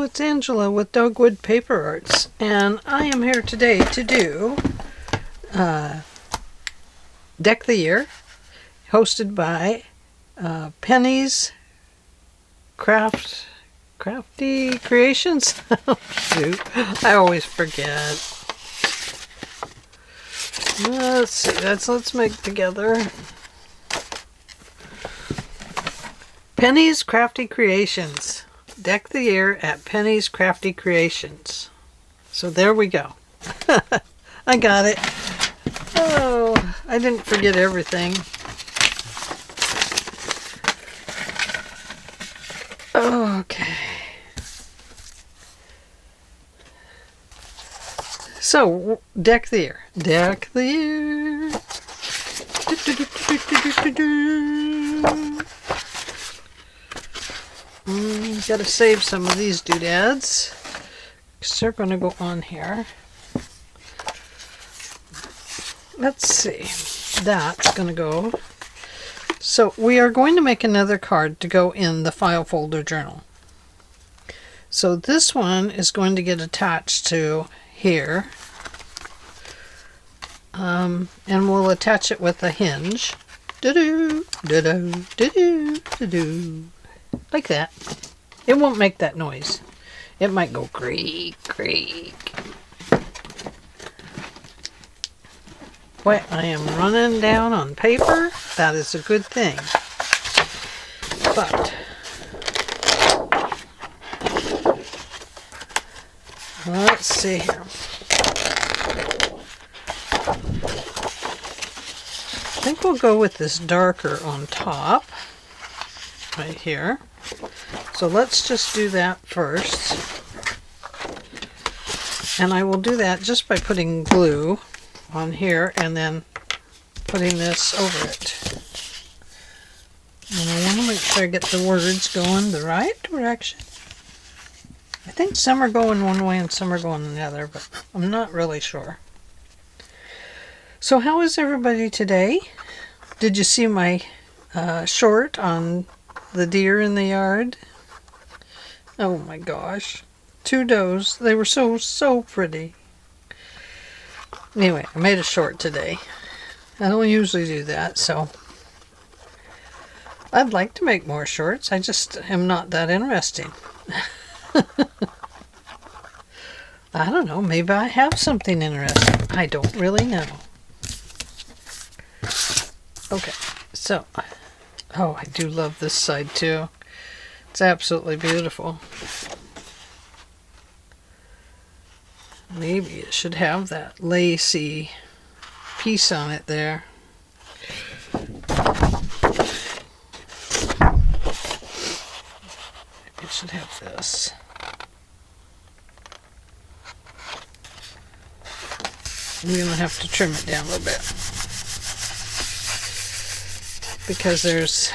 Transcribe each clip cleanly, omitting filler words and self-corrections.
Hello, it's Angela with Dogwood Paper Arts, and I am here today to do Deck the Year, hosted by Penny's Crafty Creations. Shoot, I always forget. Let's see, let's make together. Penny's Crafty Creations. Deck the Year at Penny's Crafty Creations. So there we go. I got it. Oh, I didn't forget everything. Okay. So, Deck the Year. Deck the Year. Gotta save some of these doodads because they're going to go on here. Let's see. That's going to go. So we are going to make another card to go in the file folder journal. So this one is going to get attached to here. And we'll attach it with a hinge. Do-do, do-do, do-do, do-do. Like that. It won't make that noise. It might go creak, creak. Boy, I am running down on paper. That is a good thing. But let's see here. I think we'll go with this darker on top. Right here. So let's just do that first. And I will do that just by putting glue on here and then putting this over it. And I want to make sure I get the words going the right direction. I think some are going one way and some are going the other, but I'm not really sure. So how is everybody today? Did you see my short on the deer in the yard? Oh my gosh. 2 does. They were so pretty. Anyway, I made a short today. I don't usually do that, so I'd like to make more shorts. I just am not that interesting. I don't know. Maybe I have something interesting. I don't really know. Okay, so oh, I do love this side too. It's absolutely beautiful. Maybe it should have that lacy piece on it there. It should have this. I'm going to have to trim it down a little bit, because there's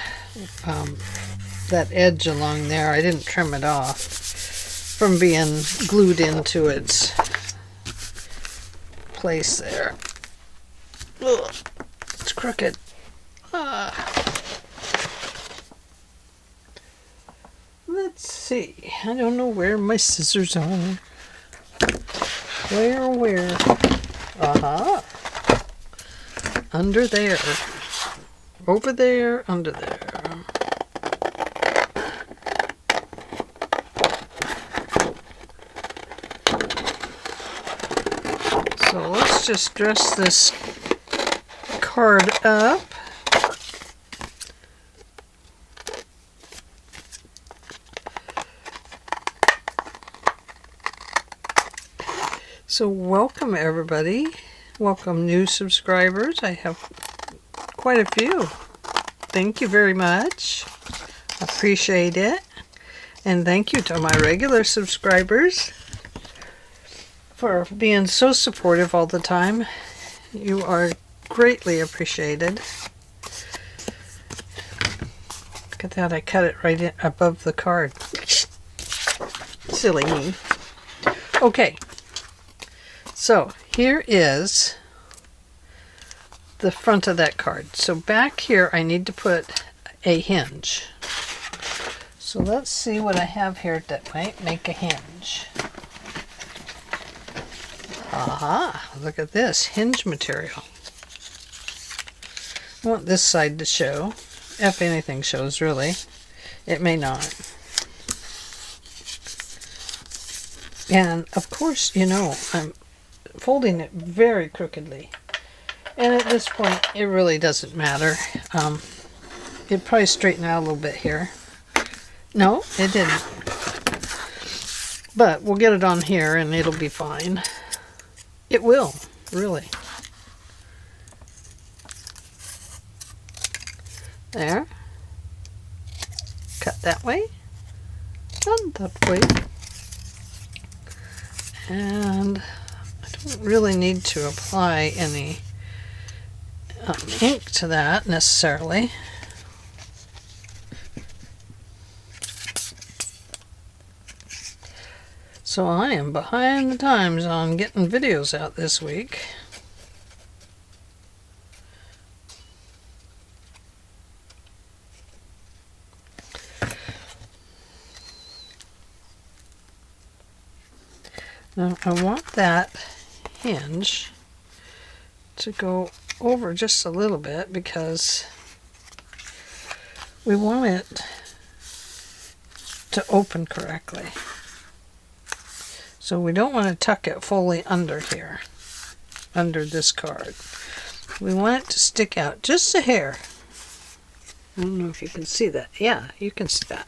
that edge along there. I didn't trim it off from being glued into its place there. Ugh, it's crooked. Let's see. I don't know where my scissors are. Where? Aha. Under there. Over there, under there. So let's just dress this card up. So welcome everybody. Welcome new subscribers. I have quite a few. Thank you very much. Appreciate it. And thank you to my regular subscribers for being so supportive all the time. You are greatly appreciated. Look at that, I cut it right in above the card. Silly me. Okay, so here is the front of that card. So back here I need to put a hinge. So So let's see what I have here that might make a hinge. Aha, look at this hinge material. I want this side to show, if anything shows really. It may not. And of course, you know, I'm folding it very crookedly. And at this point, it really doesn't matter. It probably straightened out a little bit here. No, it didn't. But we'll get it on here and it'll be fine. It will, really. There. Cut that way. And that way. And I don't really need to apply any ink to that necessarily. So I am behind the times on getting videos out this week. Now I want that hinge to go over just a little bit because we want it to open correctly. So we don't want to tuck it fully under here, under this card. We want it to stick out just a hair. I don't know if you can see that. Yeah, you can see that.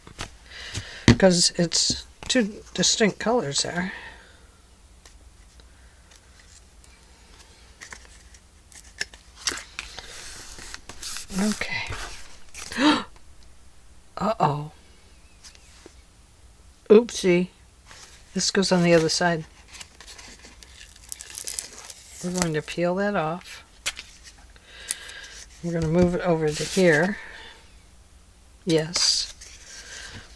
Because it's two distinct colors there. Okay. Uh-oh. Oopsie. This goes on the other side. We're going to peel that off. We're going to move it over to here. Yes,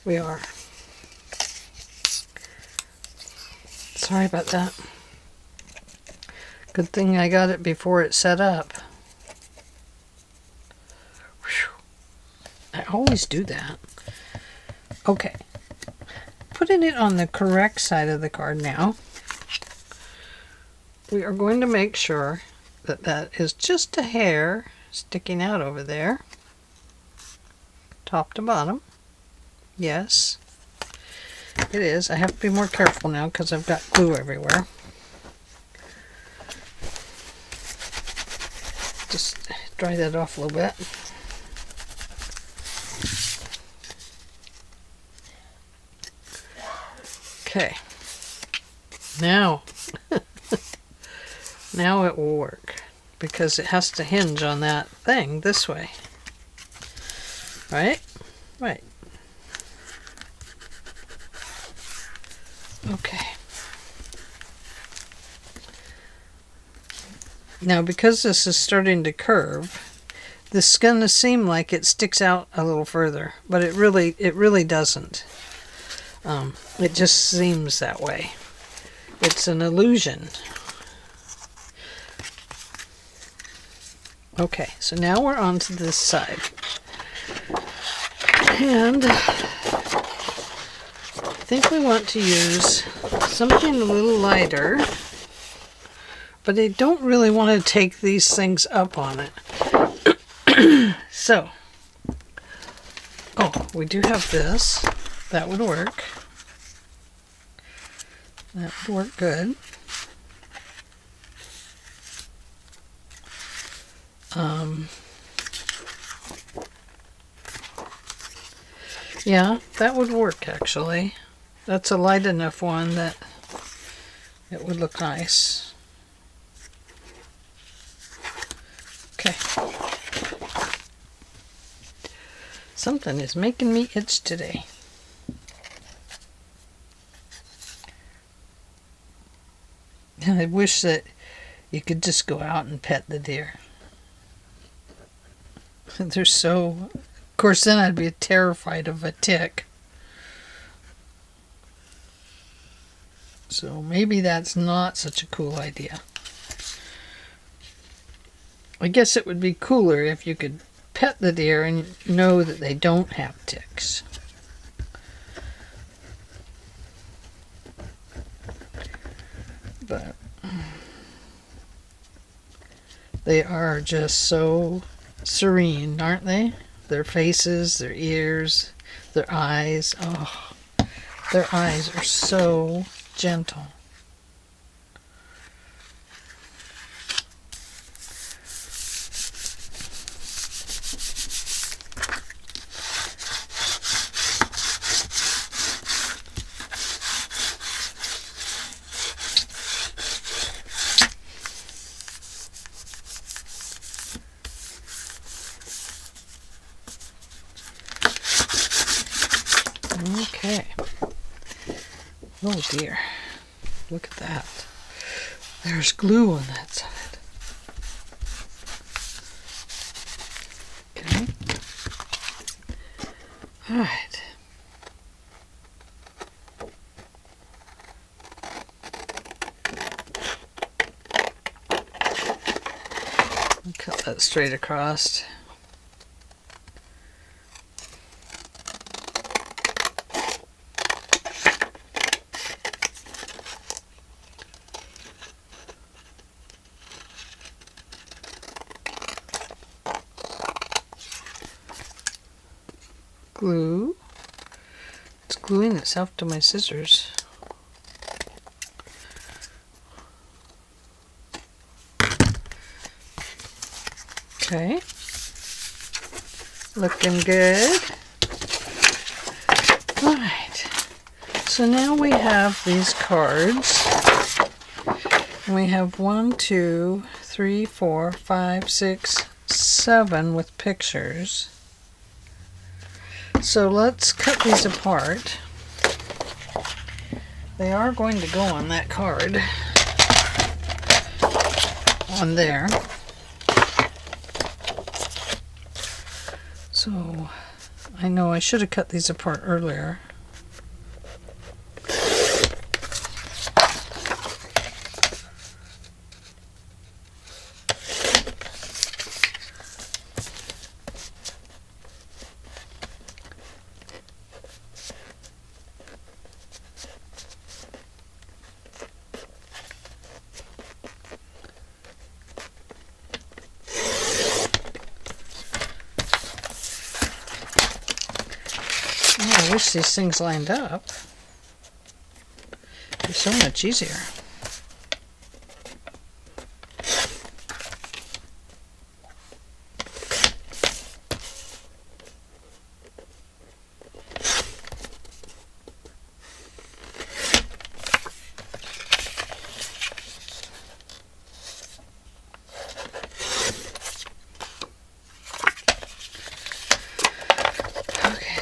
we are. Sorry about that. Good thing I got it before it set up. Whew. I always do that. Okay. Putting it on the correct side of the card now, we are going to make sure that that is just a hair sticking out over there, top to bottom. Yes, it is. I have to be more careful now because I've got glue everywhere. Just dry that off a little bit. Okay, now, now it will work because it has to hinge on that thing this way, right? Right. Okay. Now because this is starting to curve, this is going to seem like it sticks out a little further, but it really doesn't. It just seems that way. It's an illusion. Okay, so now we're on to this side. And I think we want to use something a little lighter, but I don't really want to take these things up on it. So, oh, we do have this. That would work. That would work good. Yeah, that would work actually. That's a light enough one that it would look nice. Okay. Something is making me itch today. I wish that you could just go out and pet the deer. They're so... Of course, then I'd be terrified of a tick. So maybe that's not such a cool idea. I guess it would be cooler if you could pet the deer and know that they don't have ticks. but they are just so serene, aren't they? Their faces, their ears, their eyes. Oh, their eyes are so gentle. Okay. Oh dear. Look at that. There's glue on that side. Okay. Alright. Cut that straight across. Glue. It's gluing itself to my scissors. Okay. Looking good. Alright. So now we have these cards. And we have 1, 2, 3, 4, 5, 6, 7 with pictures. So let's cut these apart. They are going to go on that card. On there. So I know I should have cut these apart earlier. Oh, I wish these things lined up. It'd be so much easier.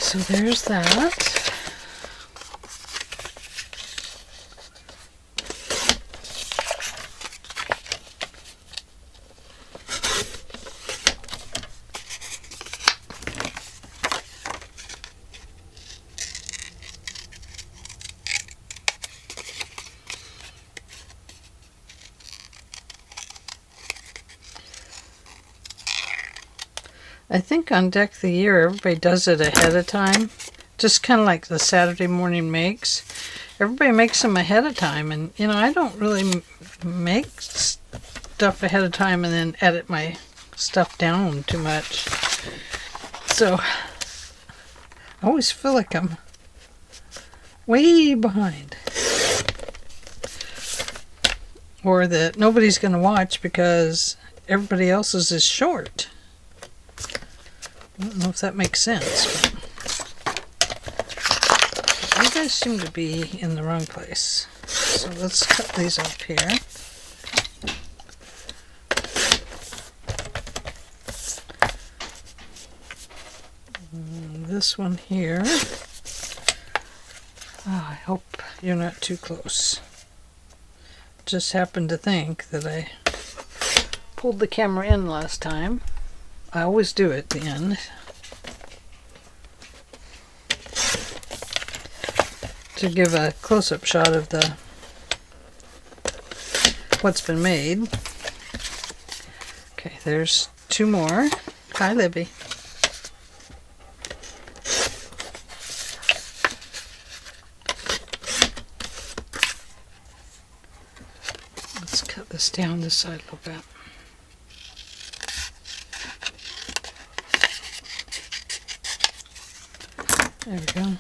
So there's that. I think on Deck the Year, everybody does it ahead of time. Just kind of like the Saturday morning makes. Everybody makes them ahead of time. And, you know, I don't really make stuff ahead of time and then edit my stuff down too much. So, I always feel like I'm way behind. Or that nobody's going to watch because everybody else's is short. I don't know if that makes sense, but you guys seem to be in the wrong place. So let's cut these up here. And this one here. Oh, I hope you're not too close. Just happened to think that I pulled the camera in last time. I always do at the end. To give a close-up shot of the what's been made. Okay, there's two more. Hi, Libby. Let's cut this down this side a little bit. There we go.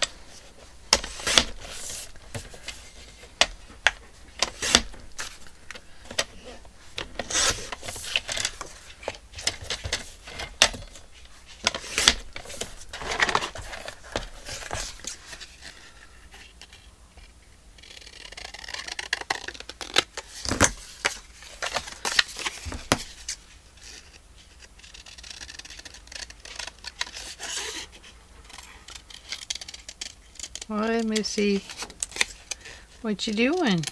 Hi, Missy. What you doing?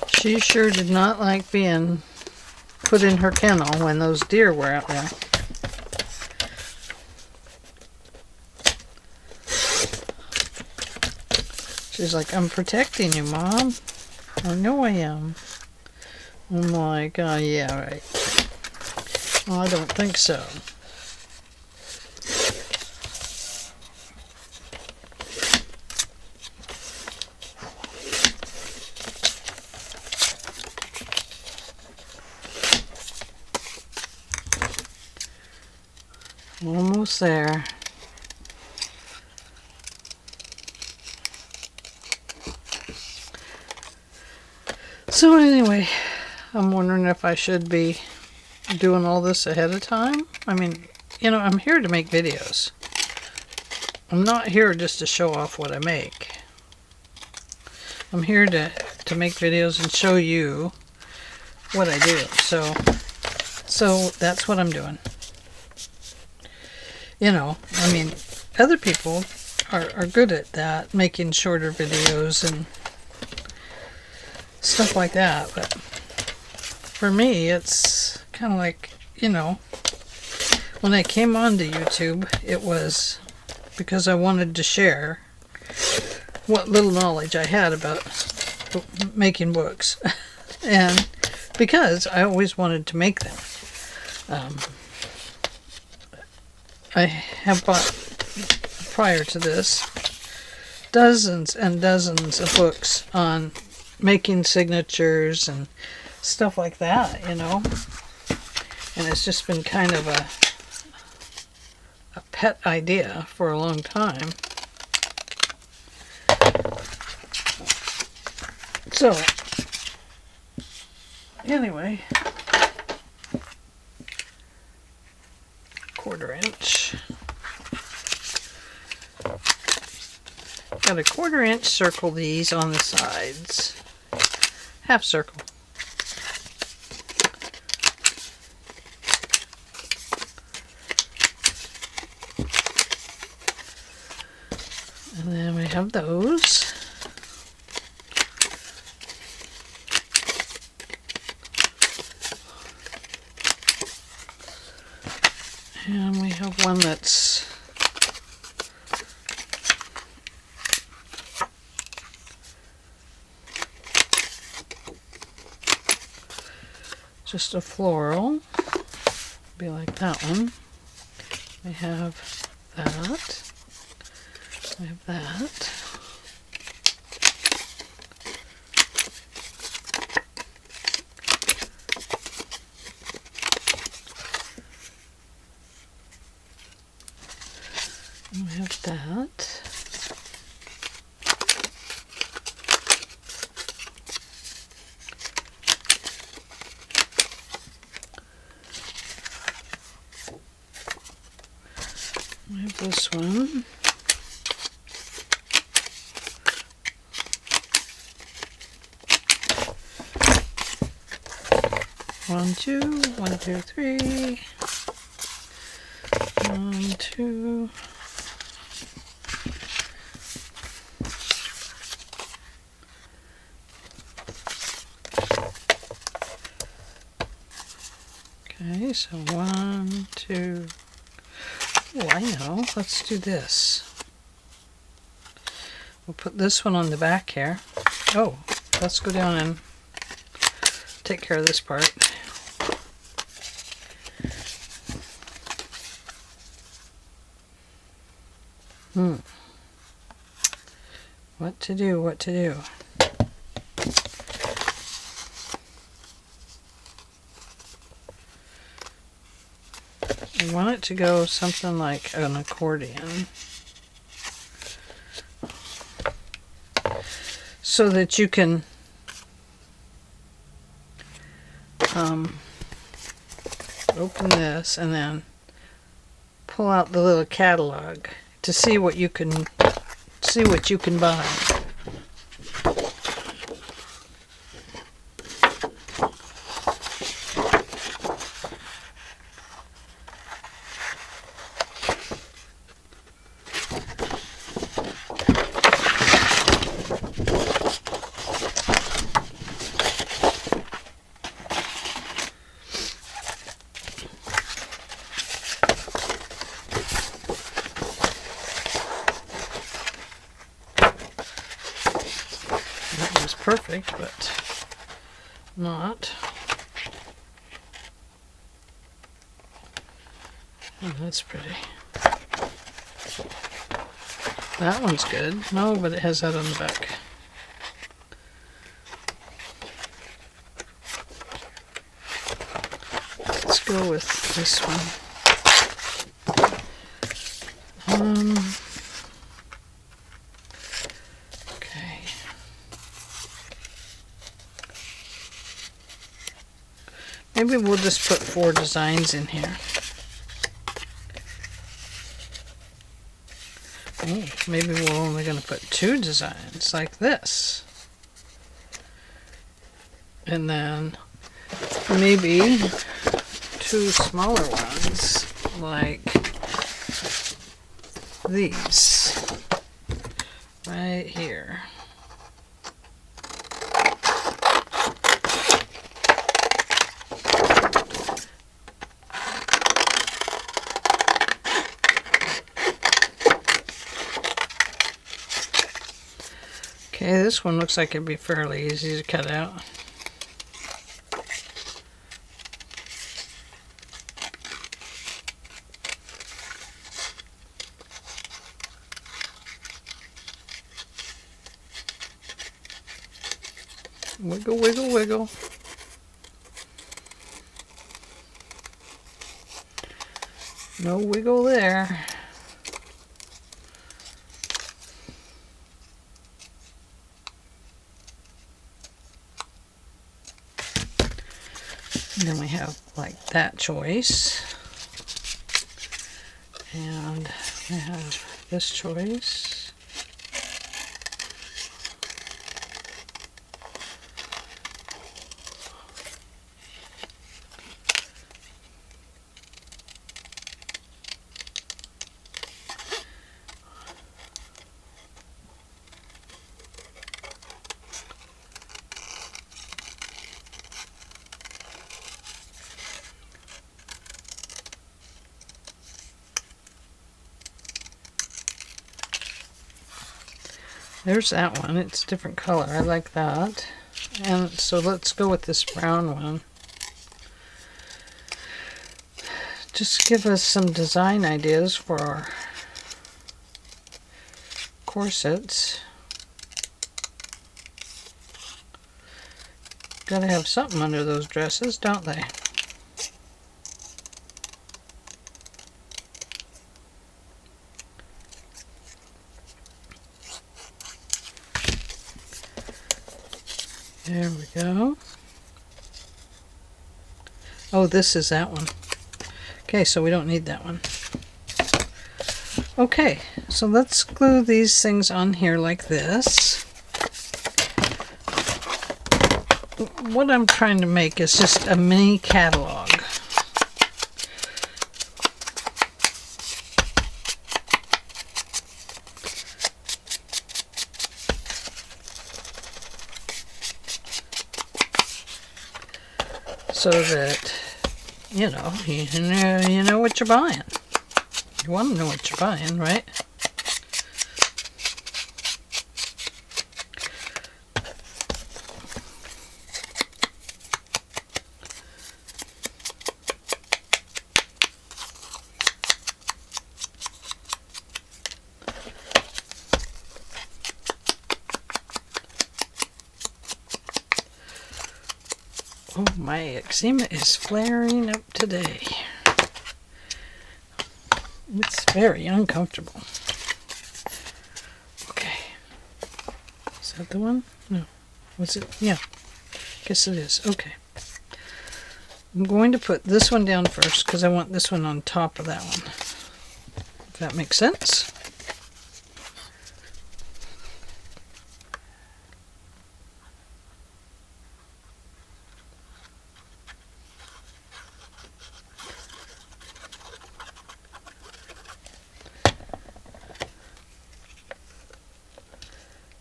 She sure did not like being put in her kennel when those deer were out there. She's like, I'm protecting you, Mom. I know I am. I'm like, oh yeah, right. Well, I don't think so. Almost there. So anyway, I'm wondering if I should be doing all this ahead of time. I mean, you know, I'm here to make videos. I'm not here just to show off what I make. I'm here to make videos and show you what I do. So that's what I'm doing. You know, I mean, other people are good at that, making shorter videos and stuff like that, but for me, it's kind of like, you know, when I came onto YouTube, it was because I wanted to share what little knowledge I had about making books. And because I always wanted to make them. I have bought, prior to this, dozens and dozens of books on making signatures and stuff like that, you know. And it's just been kind of a pet idea for a long time. So, anyway, 1/4 inch. Got a 1/4 inch circle these on the sides. Half circle. And then we have those. And we have one that's just a floral. Be like that one. We have that. We have that. And we have that. We have this one. One, two, 1, 2, 3. 1, 2. Okay, so 1, 2. Oh, I know. Let's do this. We'll put this one on the back here. Oh, let's go down and take care of this part. What to do, what to do. I want it to go something like an accordion, so that you can open this and then pull out the little catalog to see what you can buy. Perfect, but not. Oh, that's pretty. That one's good. No, but it has that on the back. Let's go with this one. Maybe we'll just put 4 designs in here. Oh, maybe we're only going to put 2 designs like this. And then maybe 2 smaller ones like these right here. Okay, this one looks like it'd be fairly easy to cut out. Wiggle, wiggle, wiggle. No wiggle there. And then we have like that choice, and we have this choice, there's that one. It's a different color. I like that. And so let's go with this brown one. Just give us some design ideas for our corsets. Gotta have something under those dresses, don't they? There we go. Oh, this is that one. Okay, so we don't need that one. Okay, so let's glue these things on here like this. What I'm trying to make is just a mini catalog. So that, you know what you're buying. You want to know what you're buying, right? Oh, my eczema is flaring up today. It's very uncomfortable. Okay. Is that the one? No. Was it? Yeah. Guess it is. Okay. I'm going to put this one down first because I want this one on top of that one. If that makes sense.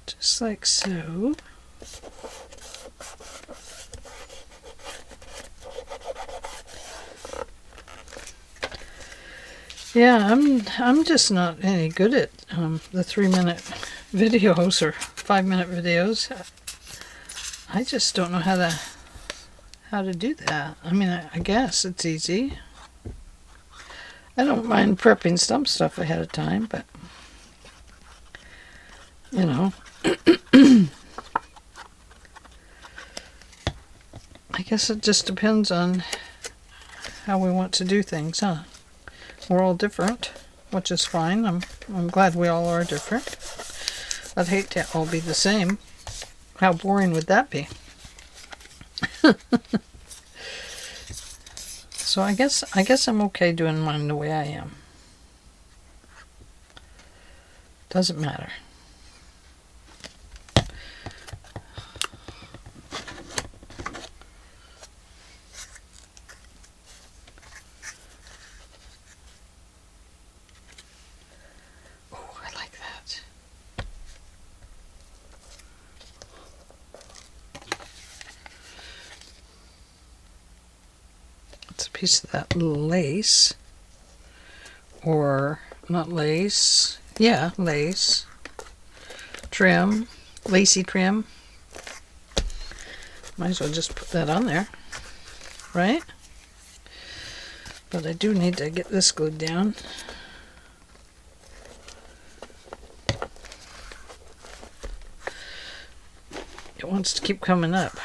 Just like so. Yeah, I'm just not any good at the 3-minute videos or 5-minute videos. I just don't know how to do that. I mean, I guess it's easy. I don't mind prepping some stuff ahead of time, but you know, I guess it just depends on how we want to do things, huh? We're all different, which is fine. I'm glad we all are different. I'd hate to all be the same. How boring would that be? So I guess I'm okay doing mine the way I am. Doesn't matter. Piece of that lace, or not lace, yeah, lace trim, lacy trim. Might as well just put that on there, right? But I do need to get this glued down. It wants to keep coming up.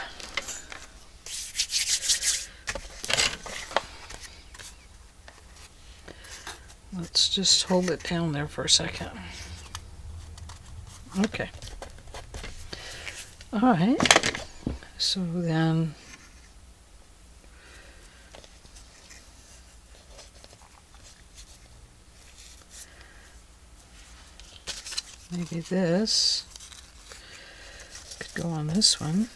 Let's just hold it down there for a second. Okay. All right. So then maybe this could go on this one.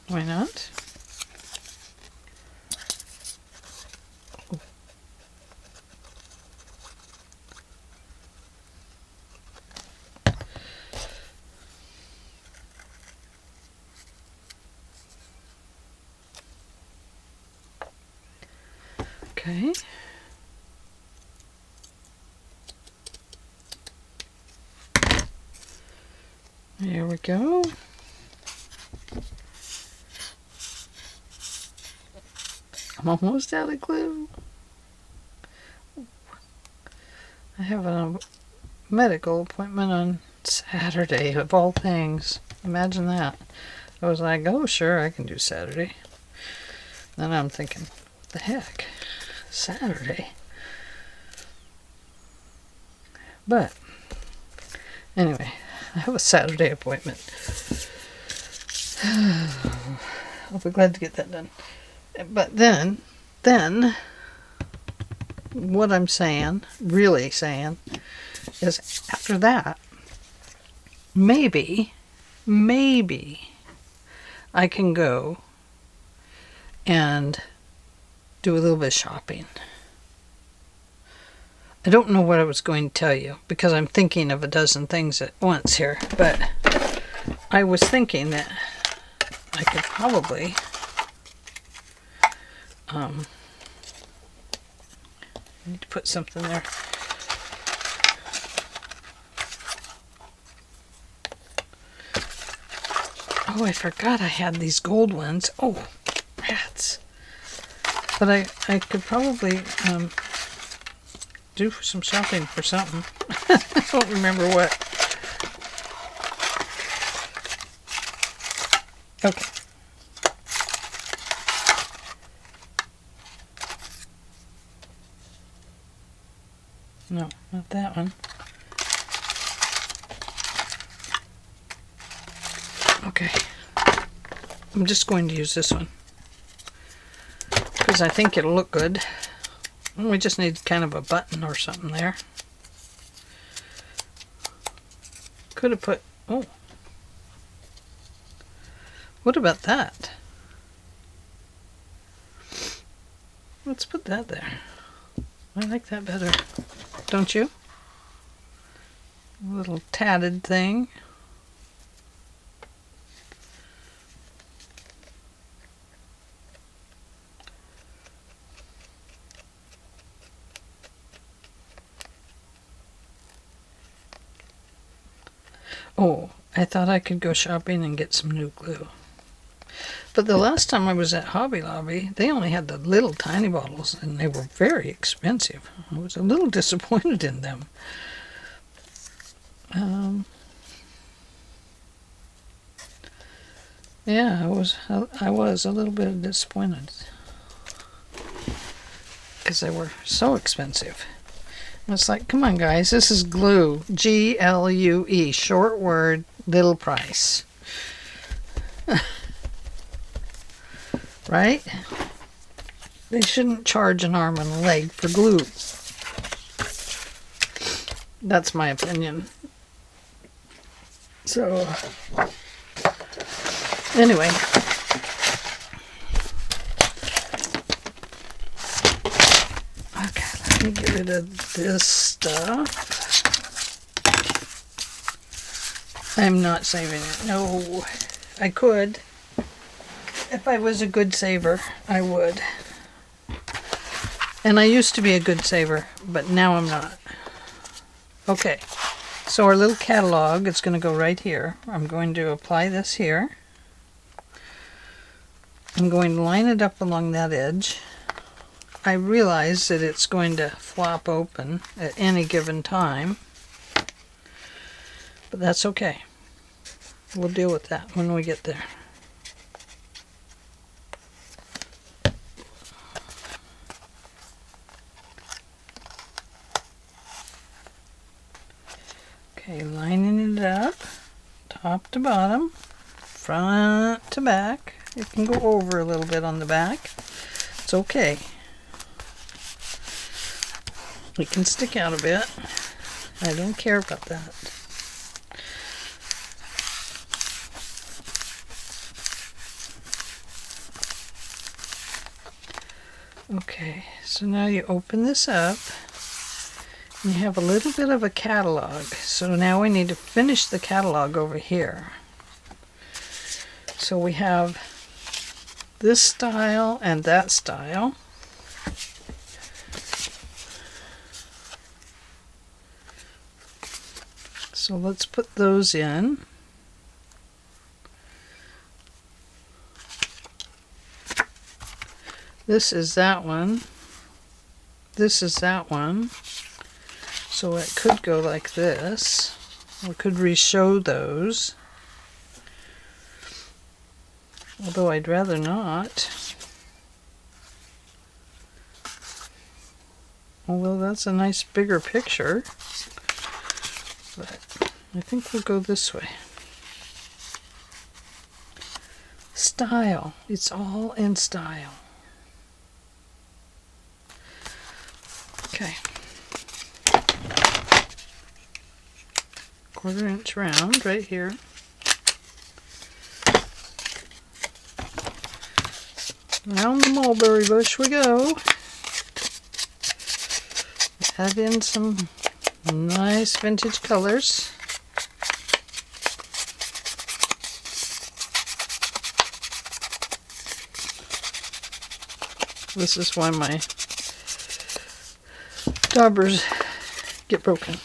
Why not? Okay. There we go. I'm almost out of glue. I have a medical appointment on Saturday, of all things. Imagine that. I was like, oh, sure, I can do Saturday. Then I'm thinking, what the heck? Saturday. But anyway, I have a Saturday appointment. I'll be glad to get that done. But then what I'm saying, really saying, is after that, maybe I can go and do a little bit of shopping. I don't know what I was going to tell you because I'm thinking of a dozen things at once here, but I was thinking that I could probably I need to put something there. Oh, I forgot I had these gold ones. Oh, rats. But I could probably do some shopping for something. I don't remember what. Okay. No, not that one. Okay. I'm just going to use this one because I think it'll look good. We just need kind of a button or something there. Could have put, oh, what about that? Let's put that there. I like that better, don't you? A little tatted thing. Oh, I thought I could go shopping and get some new glue. But the last time I was at Hobby Lobby, they only had the little tiny bottles, and they were very expensive. I was a little disappointed in them. Yeah, I was a little bit disappointed because they were so expensive. It's like, come on, guys, this is glue. Glue, short word, little price. Right? They shouldn't charge an arm and a leg for glue. That's my opinion. So, anyway. Okay, let me get rid of this stuff. I'm not saving it. No, I could. If I was a good saver, I would. And I used to be a good saver, but now I'm not. Okay, so our little catalog is going to go right here. I'm going to apply this here. I'm going to line it up along that edge. I realize that it's going to flop open at any given time, but that's okay. We'll deal with that when we get there. Okay, lining it up, top to bottom, front to back. It can go over a little bit on the back. It's okay. It can stick out a bit. I don't care about that. Okay, so now you open this up. You have a little bit of a catalog. So now we need to finish the catalog over here. So we have this style and that style. So let's put those in. This is that one. This is that one. So it could go like this. We could re-show those. Although I'd rather not. Oh, well, that's a nice bigger picture. But I think we'll go this way. Style. It's all in style. Okay. 1/4 inch round right here. Around the mulberry bush we go. Add in some nice vintage colors. This is why my daubers get broken.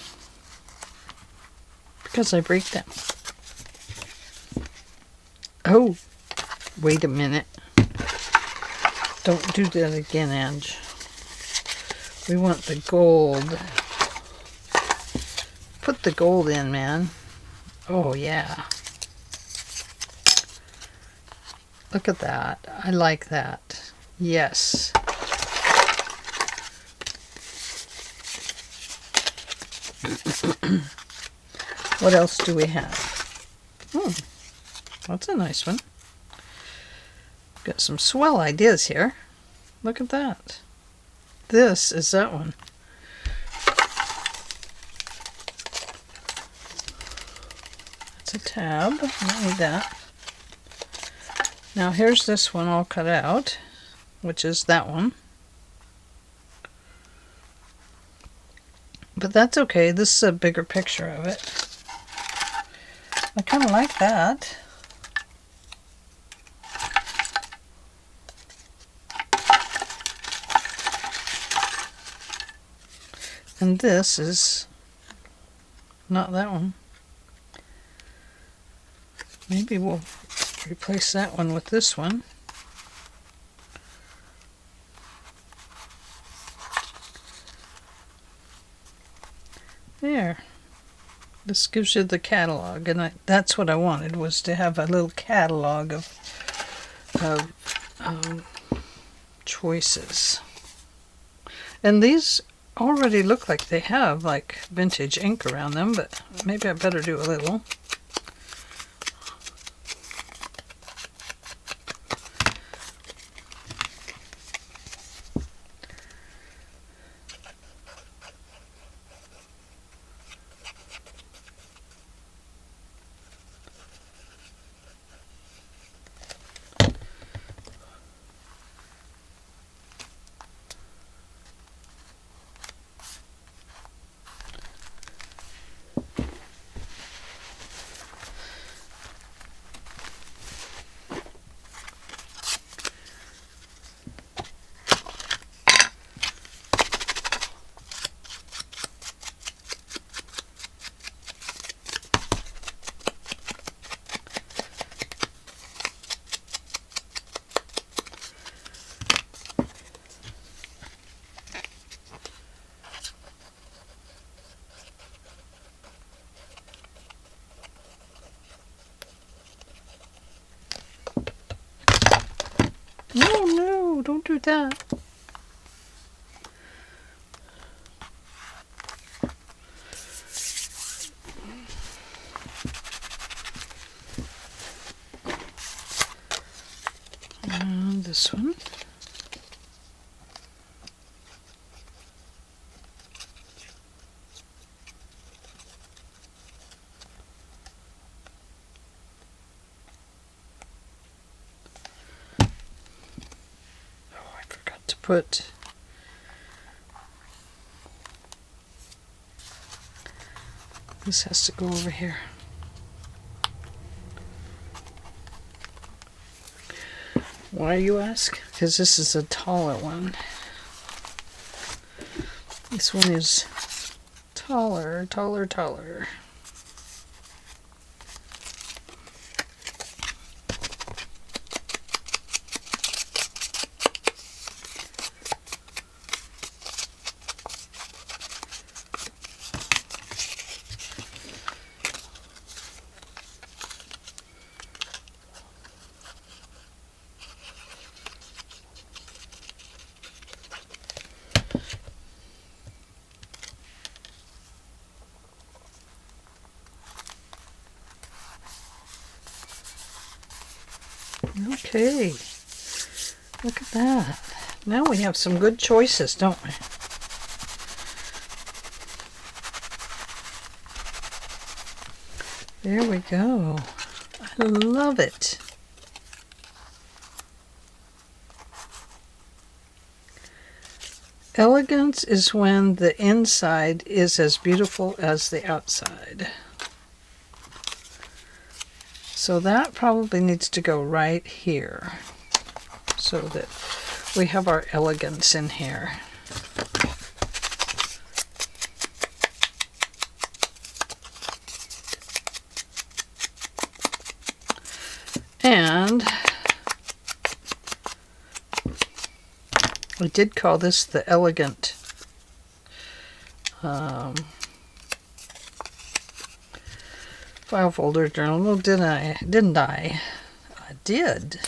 Because I break them. Oh, wait a minute. Don't do that again, Ange. We want the gold. Put the gold in, man. Oh, yeah. Look at that. I like that. Yes. What else do we have? That's a nice one. Got some swell ideas here. Look at that. This is that one. It's a tab. I don't need that. Now here's this one all cut out, which is that one. But that's okay. This is a bigger picture of it. I kind of like that. And this is not that one. Maybe we'll replace that one with this one. There. This gives you the catalog, and that's what I wanted, was to have a little catalog of choices. And these already look like they have like vintage ink around them, but maybe I better do a little. No, don't do that. And this one. Put this has to go over here. Why, you ask? Because this is a taller one. This one is taller. Okay, look at that. Now we have some good choices, don't we? There we go. I love it. Elegance is when the inside is as beautiful as the outside. So that probably needs to go right here so that we have our elegance in here. And I did call this the elegant file folder journal, didn't I? I did.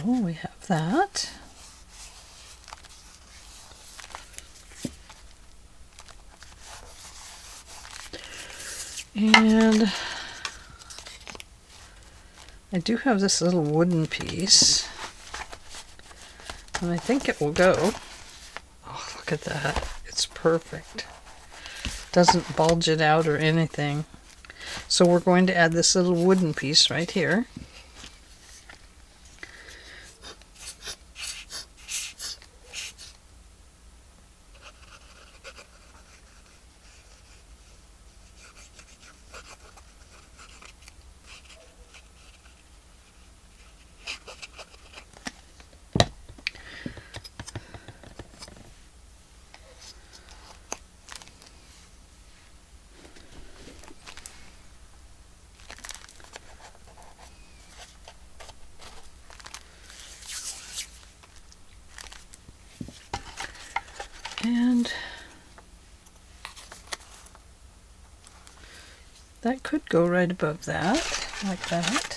we have that. And I do have this little wooden piece, and I think it will go. Oh, look at that. It's perfect. Doesn't bulge it out or anything. So we're going to add this little wooden piece right here. And that could go right above that, like that.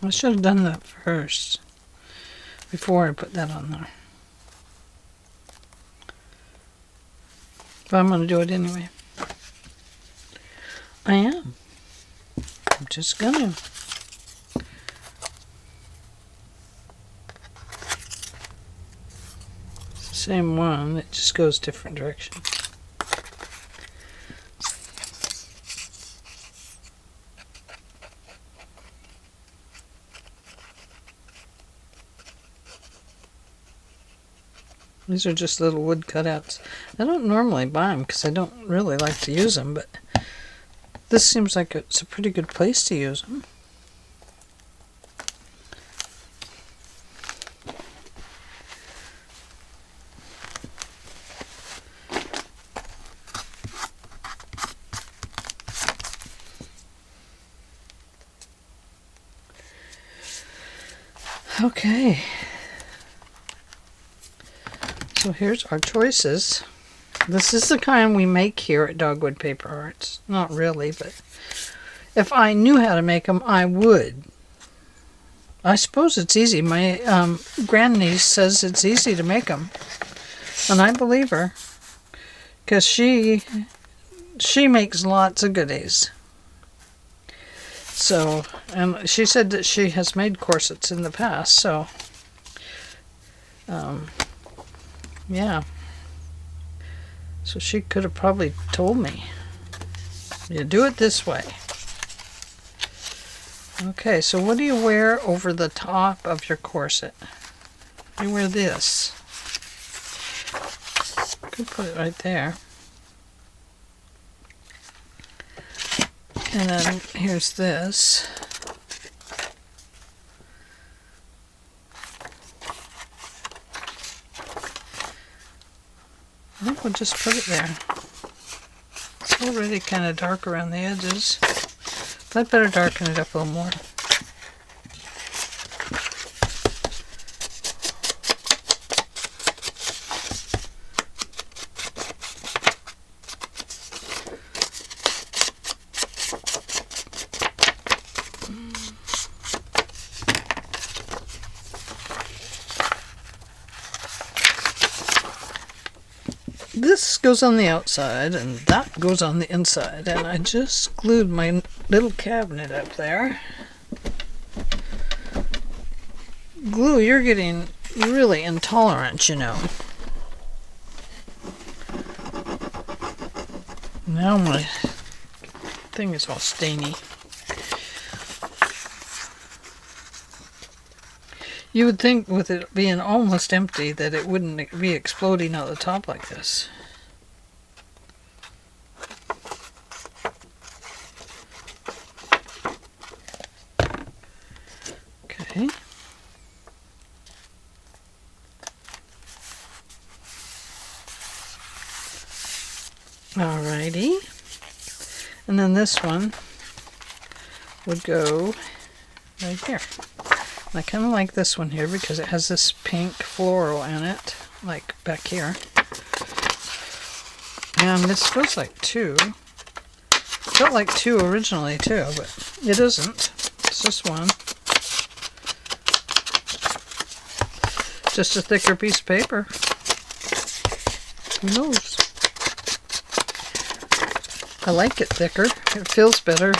I should have done that first before I put that on there. But I'm going to do it anyway. I am. I'm just going to. Same one, it just goes different directions. These are just little wood cutouts. I don't normally buy them because I don't really like to use them, but this seems like it's a pretty good place to use them. Okay. So here's our choices. This is the kind we make here at Dogwood Paper Arts. Not really, but if I knew how to make them, I would. I suppose it's easy. My grandniece says it's easy to make them. And I believe her. Because she makes lots of goodies. So, and she said that she has made corsets in the past, so yeah. So she could have probably told me, you do it this way. Okay, so what do you wear over the top of your corset? You wear this. Could put it right there. And then here's this. I think we'll just put it there. It's already kind of dark around the edges, but I'd better darken it up a little more. This goes on the outside and that goes on the inside, and I just glued my little cabinet up there. Glue, you're getting really intolerant, you know. Now my thing is all stainy. You would think with it being almost empty that it wouldn't be exploding out the top like this. Okay. Alrighty. And then this one would go right here. And I kind of like this one here because it has this pink floral in it, like back here. And this feels like two. Felt like two originally too, but it isn't. It's just one. Just a thicker piece of paper. Who knows? I like it thicker. It feels better.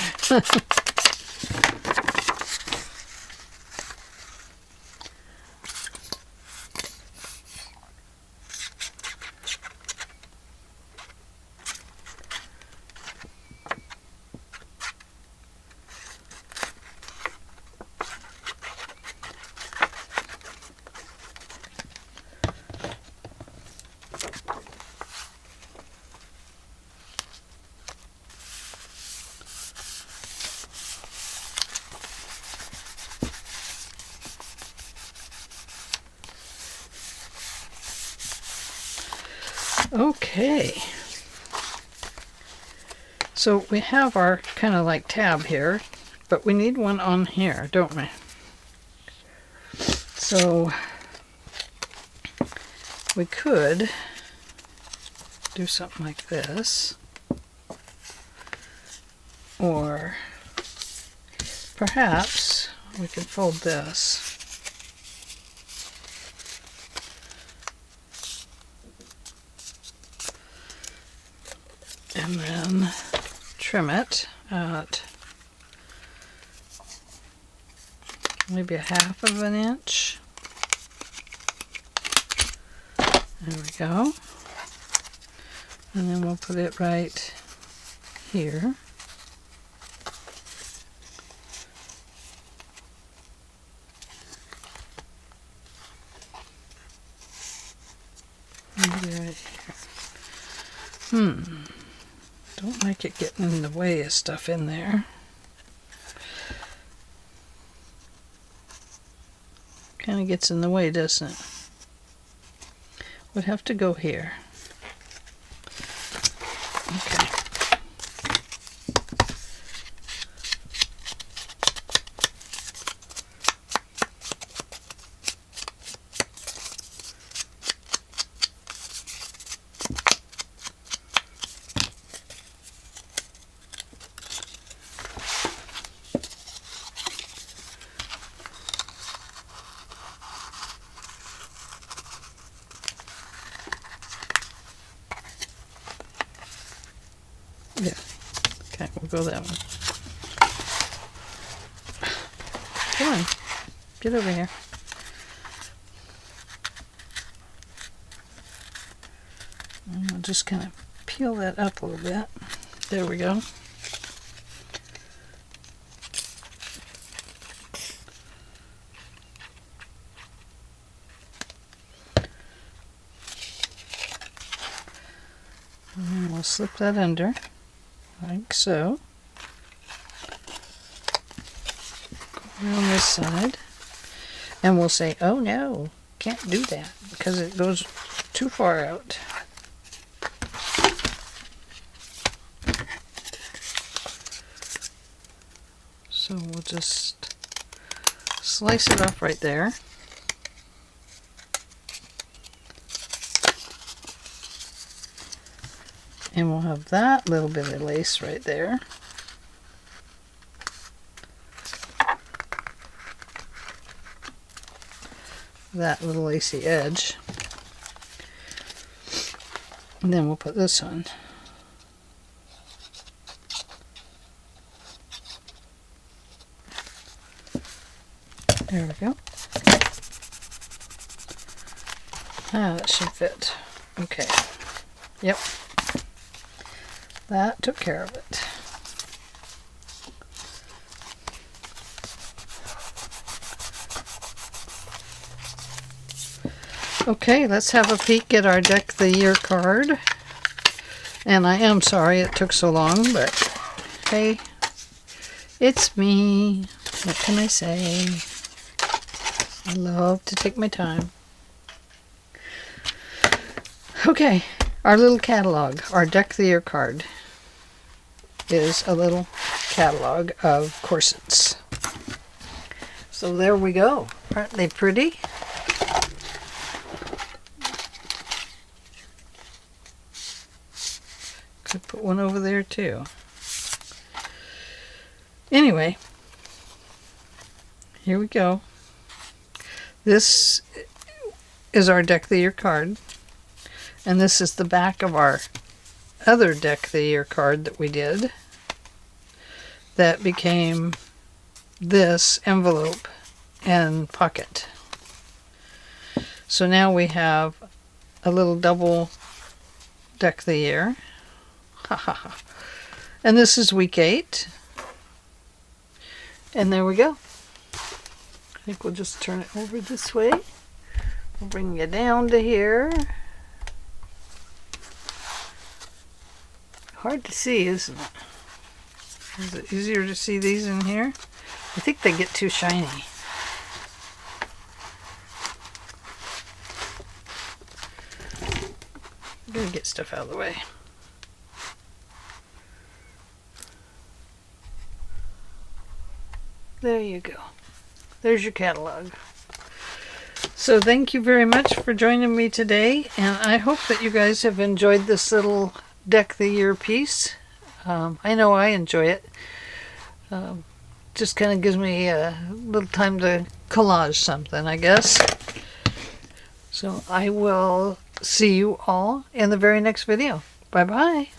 Okay, so we have our kind of like tab here, but we need one on here, don't we? So we could do something like this, or perhaps we could fold this. And then trim it at maybe a 1/2 inch. There we go. And then we'll put it right here. Maybe right here. Don't like it getting in the way of stuff in there. Kind of gets in the way, doesn't it? Would have to go here. Okay. Yeah. Okay, we'll go that one. Come on. Get over here. And I'll just kind of peel that up a little bit. There we go. And we'll slip that under. Like so. Go around this side. And we'll say, oh no, can't do that because it goes too far out. So we'll just slice it off right there. And we'll have that little bit of lace right there. That little lacy edge. And then we'll put this on. There we go. That should fit. Okay. Yep. That took care of it. Okay, let's have a peek at our Deck the Year card. And I am sorry it took so long, but hey, it's me. What can I say? I love to take my time. Okay, our little catalog, our Deck the Year card. is a little catalog of corsets. So there we go. Aren't they pretty? Could put one over there too. Anyway, here we go. This is our Deck of the Year card. And this is the back of our other Deck of the Year card that we did. That became this envelope and pocket. So now we have a little double Deck of the Year. And this is week 8. And there we go. I think we'll just turn it over this way. We'll bring you down to here. Hard to see, isn't it? Is it easier to see these in here? I think they get too shiny. I'm gonna get stuff out of the way. There you go. There's your catalog. So thank you very much for joining me today, and I hope that you guys have enjoyed this little Deck of the Year piece. I know I enjoy it. Just kind of gives me a little time to collage something, I guess. So I will see you all in the very next video. Bye bye.